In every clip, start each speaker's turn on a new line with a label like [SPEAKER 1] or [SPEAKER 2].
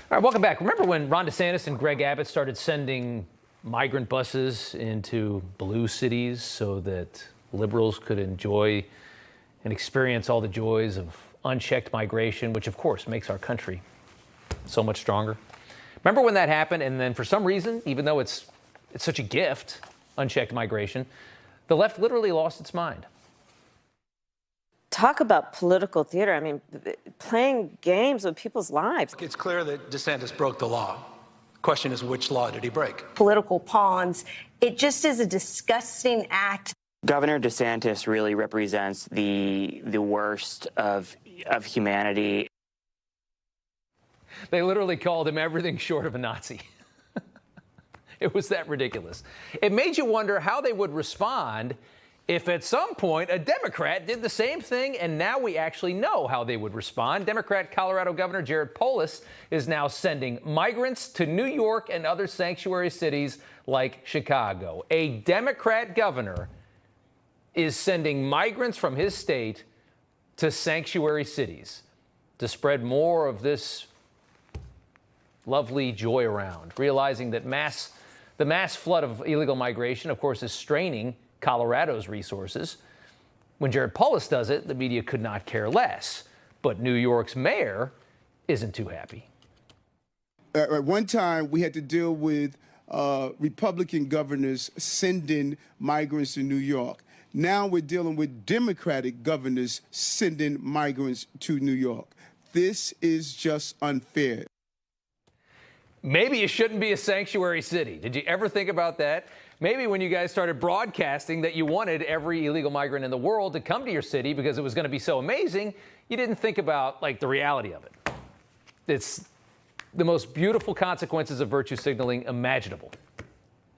[SPEAKER 1] All right, welcome back. Remember when Ron DeSantis and Greg Abbott started sending migrant buses into blue cities so that liberals could enjoy and experience all the joys of unchecked migration, which of course makes our country so much stronger? Remember when that happened, and then for some reason, even though it's such a gift, unchecked migration, the left literally lost its mind.
[SPEAKER 2] Talk about political theater. I mean, playing games with people's lives.
[SPEAKER 3] It's clear that DeSantis broke the law. Question is, which law did he break?
[SPEAKER 4] Political pawns. It just is a disgusting act.
[SPEAKER 5] Governor DeSantis really represents the worst of humanity.
[SPEAKER 1] They literally called him everything short of a Nazi. It was that ridiculous. It made you wonder how they would respond if at some point a Democrat did the same thing, and now we actually know how they would respond. Democrat Colorado Governor Jared Polis is now sending migrants to New York and other sanctuary cities like Chicago. A Democrat governor is sending migrants from his state to sanctuary cities to spread more of this lovely joy around, realizing that the mass flood of illegal migration, of course, is straining Colorado's resources. When Jared Polis does it, the media could not care less. But New York's mayor isn't too happy.
[SPEAKER 6] At one time, we had to deal with Republican governors sending migrants to New York. Now we're dealing with Democratic governors sending migrants to New York. This is just unfair.
[SPEAKER 1] Maybe it shouldn't be a sanctuary city. Did you ever think about that? Maybe when you guys started broadcasting that you wanted every illegal migrant in the world to come to your city because it was going to be so amazing, you didn't think about the reality of it. It's the most beautiful consequences of virtue signaling imaginable.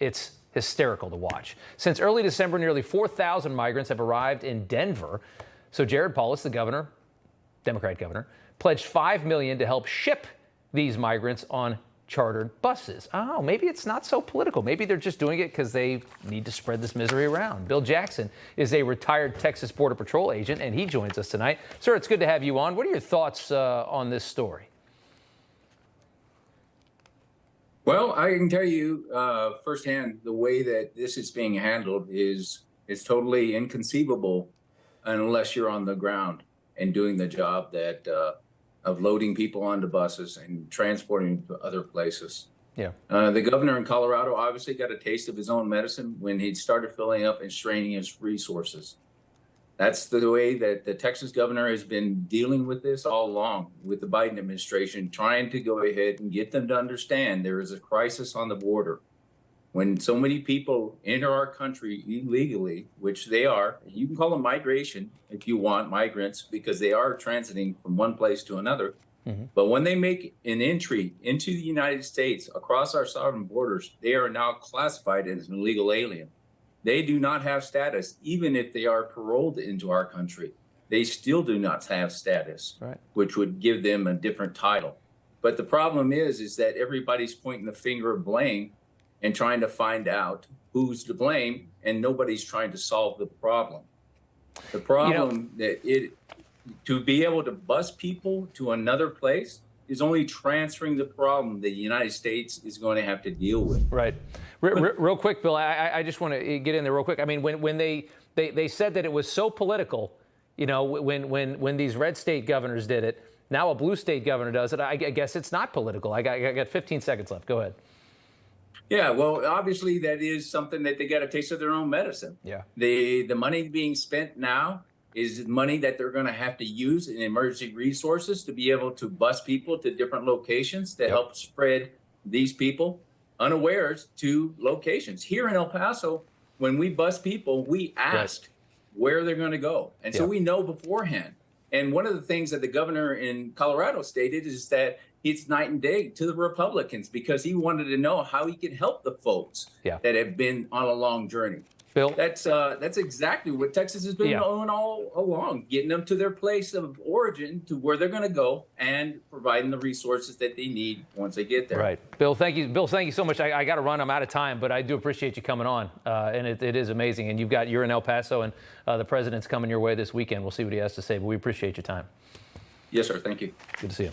[SPEAKER 1] It's hysterical to watch. Since early December, nearly 4,000 migrants have arrived in Denver. So Jared Polis, the governor, Democrat governor, pledged $5 million to help ship these migrants on chartered buses. Oh, maybe it's not so political. Maybe they're just doing it because they need to spread this misery around. Bill Jackson is a retired Texas Border Patrol agent, and he joins us tonight. Sir, it's good to have you on. What are your thoughts on this story?
[SPEAKER 7] Well, I can tell you firsthand the way that this is being handled is totally inconceivable unless you're on the ground and doing the job that of loading people onto buses and transporting to other places.
[SPEAKER 1] Yeah.
[SPEAKER 7] The governor in Colorado obviously got a taste of his own medicine when he started filling up and straining his resources. That's the way that the Texas governor has been dealing with this all along with the Biden administration, trying to go ahead and get them to understand there is a crisis on the border. When so many people enter our country illegally, which they are, you can call them migration if you want, migrants, because they are transiting from one place to another. Mm-hmm. But when they make an entry into the United States across our southern borders, they are now classified as an illegal alien. They do not have status, even if they are paroled into our country. They still do not have status, right, which would give them a different title. But the problem is that everybody's pointing the finger of blame and trying to find out who's to blame, and nobody's trying to solve the problem. The problem to be able to bus people to another place is only transferring the problem that the United States is going to have to deal with.
[SPEAKER 1] Right. Real quick, Bill, I just want to get in there real quick. I mean, when they said that it was so political, when these red state governors did it, now a blue state governor does it, I guess it's not political. I got 15 seconds left. Go ahead.
[SPEAKER 7] Yeah, well, obviously that is something that they got a taste of their own medicine.
[SPEAKER 1] Yeah.
[SPEAKER 7] The money being spent now is money that they're going to have to use in emergency resources to be able to bus people to different locations to help spread these people unawares to locations. Here in El Paso, when we bus people, we ask where they're going to go. And so we know beforehand. And one of the things that the governor in Colorado stated is that it's night and day to the Republicans because he wanted to know how he could help the folks that have been on a long journey.
[SPEAKER 1] Bill,
[SPEAKER 7] that's exactly what Texas has been doing all along, getting them to their place of origin, to where they're going to go, and providing the resources that they need once they get there.
[SPEAKER 1] Right. Bill, thank you. Bill, thank you so much. I got to run. I'm out of time, but I do appreciate you coming on. And it is amazing. And you're in El Paso, and the president's coming your way this weekend. We'll see what he has to say, but we appreciate your time.
[SPEAKER 7] Yes, sir. Thank you.
[SPEAKER 1] Good to see you.